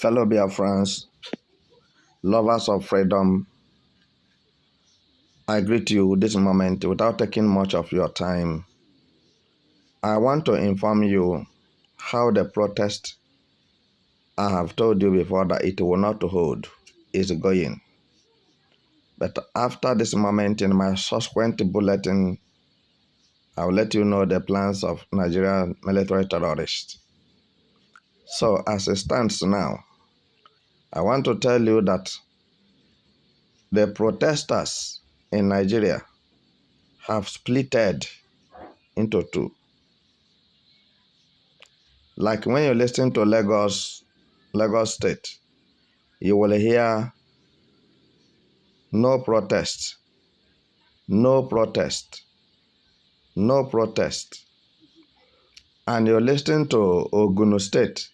Fellow Biafrans, lovers of freedom, I greet you this moment without taking much of your time. I want to inform you how the protest I have told you before that it will not hold is going. But after this moment in my subsequent bulletin, I will let you know the plans of Nigerian military terrorists. So as it stands now, I want to tell you that the protesters in Nigeria have splitted into two. Like when you listen to Lagos State, you will hear no protest, no protest, no protest. And you listen to Ogun State,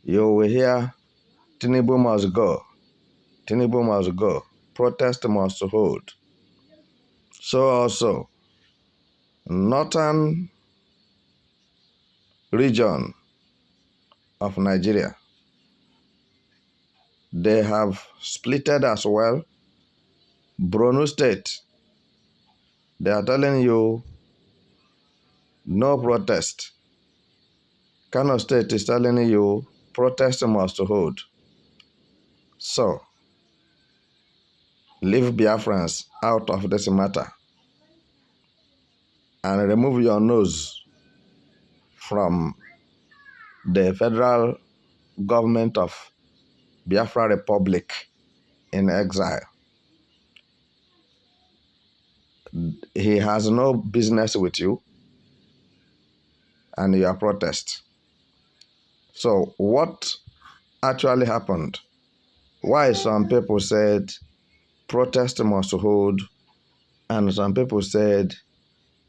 you will hear Tinubu must go, Tinubu must go, protest must hold. So also, northern region of Nigeria, they have splitted as well. Borno State, they are telling you no protest. Kano State is telling you protest must hold. So, leave Biafrans out of this matter and remove your nose from the federal government of Biafra Republic in exile. He has no business with you and your protest. So what actually happened? Why some people said protest must hold and some people said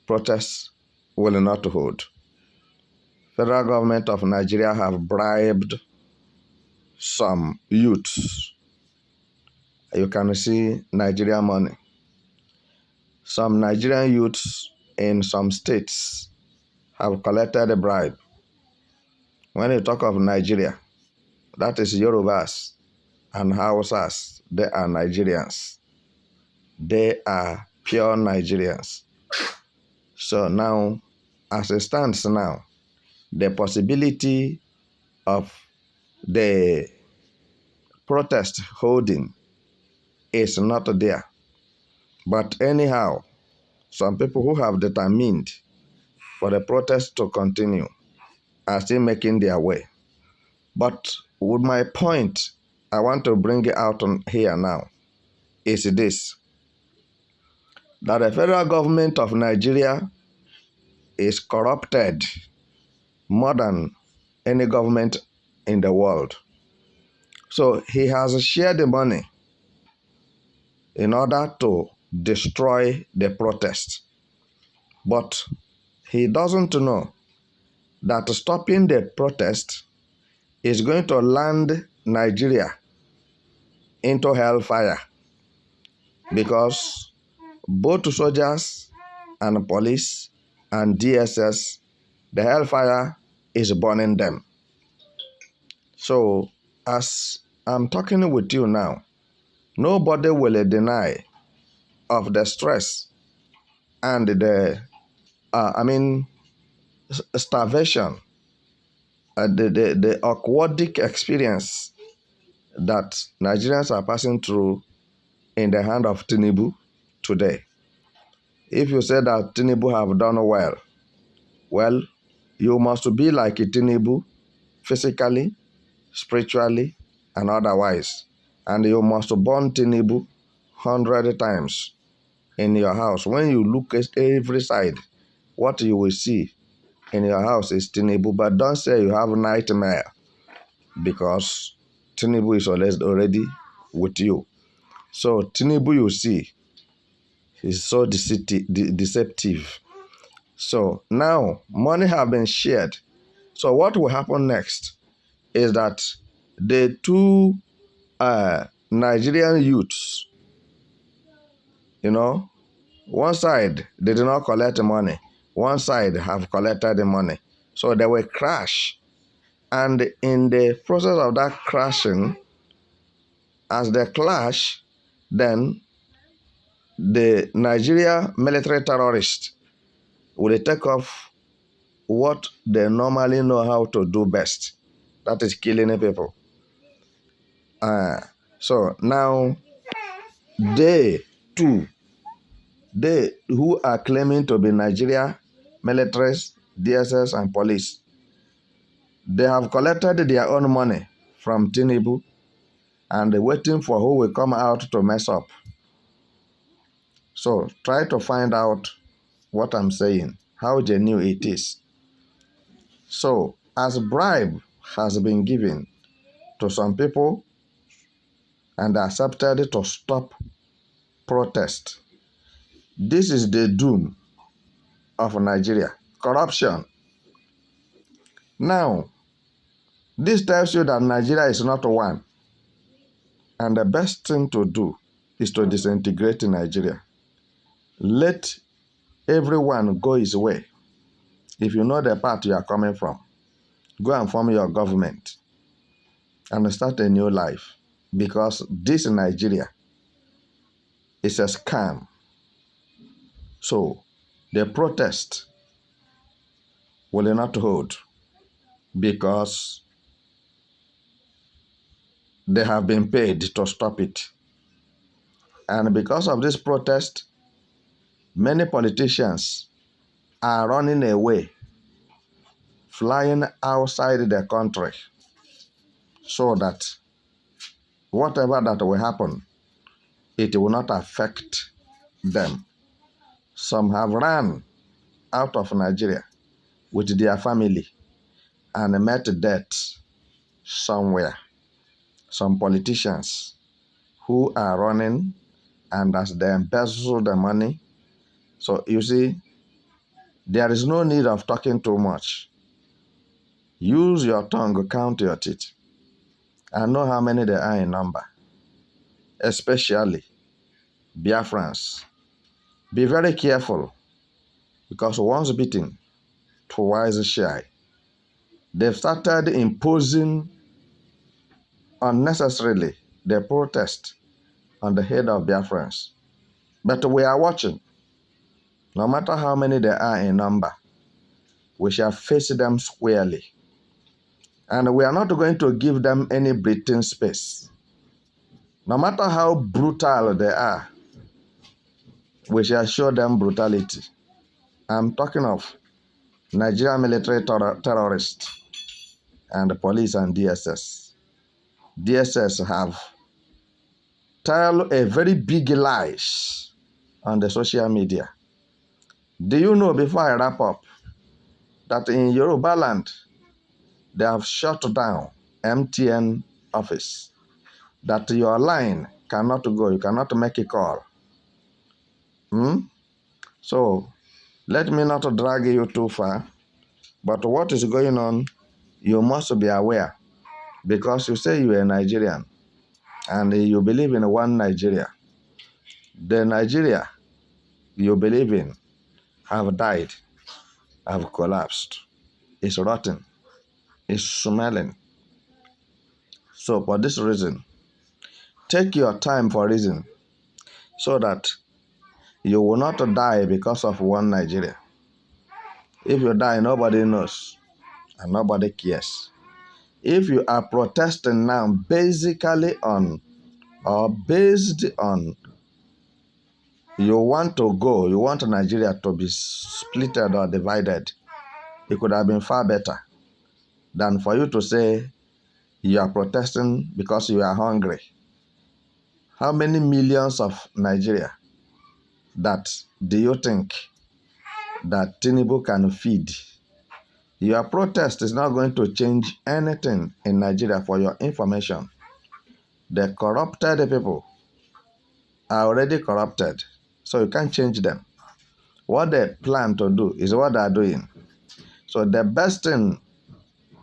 protest will not hold? Federal government of Nigeria have bribed some youths. You can see Nigerian money. Some Nigerian youths in some states have collected a bribe. When you talk of Nigeria, that is Yorubas and Hausas. They are Nigerians. They are pure Nigerians. So now, as it stands now, the possibility of the protest holding is not there. But anyhow, some people who have determined for the protest to continue are still making their way. But with my point, I want to bring it out on here now, is this, that the federal government of Nigeria is corrupted more than any government in the world. So he has shared the money in order to destroy the protest. But he doesn't know that stopping the protest is going to land Nigeria into hellfire, because both soldiers and police and DSS, the hellfire is burning them. So as I'm talking with you now, nobody will deny of the stress and the starvation, the aquatic experience that Nigerians are passing through in the hand of Tinubu today. If you say that Tinubu have done well, you must be like Tinubu physically, spiritually, and otherwise. And you must burn Tinubu 100 times in your house. When you look at every side, what you will see in your house is Tinubu. But don't say you have a nightmare, because Tinubu is already with you. So Tinubu, you see, is so deceptive. So now money have been shared. So what will happen next is that the two Nigerian youths, one side they did not collect the money, one side have collected the money. So they will crash And in the process of that crashing, as they clash, then the Nigeria military terrorists will take off what they normally know how to do best. That is killing people. So now they too, they who are claiming to be Nigeria militaries, DSS and police, they have collected their own money from Tinubu and they're waiting for who will come out to mess up. So try to find out what I'm saying, how genuine it is. So as bribe has been given to some people and accepted to stop protest, this is the doom of Nigeria. Corruption. Now, this tells you that Nigeria is not one. And the best thing to do is to disintegrate Nigeria. Let everyone go his way. If you know the path you are coming from, go and form your government and start a new life. Because this Nigeria is a scam. So, the protest will not hold because they have been paid to stop it. And because of this protest, many politicians are running away, flying outside the country, so that whatever that will happen, it will not affect them. Some have run out of Nigeria with their family and met death somewhere. Some politicians who are running and as they embezzle the money. So you see, there is no need of talking too much. Use your tongue, count your teeth, and know how many there are in number. Especially Biafrans. Be very careful, because once bitten, twice shy. They've started imposing unnecessarily the protest on the head of Biafrans. But we are watching. No matter how many there are in number, we shall face them squarely. And we are not going to give them any breathing space. No matter how brutal they are, we shall show them brutality. I'm talking of Nigerian military terrorists and the police and DSS. DSS have told a very big lies on the social media. Do you know, before I wrap up, that in Yoruba land, they have shut down MTN office, that your line cannot go, you cannot make a call. So, let me not drag you too far, but what is going on, you must be aware, because you say you are a Nigerian and you believe in one Nigeria. The Nigeria you believe in have died, have collapsed, is rotten, is smelling. So for this reason, take your time for reason, so that you will not die because of one Nigeria. If you die, nobody knows and nobody cares. If you are protesting now basically on or based on you want to go, you want Nigeria to be splitted or divided, it could have been far better than for you to say you are protesting because you are hungry. How many millions of Nigeria that do you think that Tinubu can feed? Your protest is not going to change anything in Nigeria. For your information, the corrupted people are already corrupted, so you can't change them. What they plan to do is what they are doing. So the best thing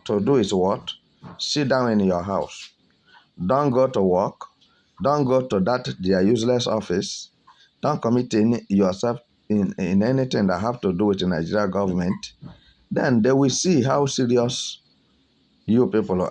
to do is what? Sit down in your house. Don't go to work. Don't go to that their useless office. Don't commit yourself in anything that have to do with the Nigeria government. Then they will see how serious You people,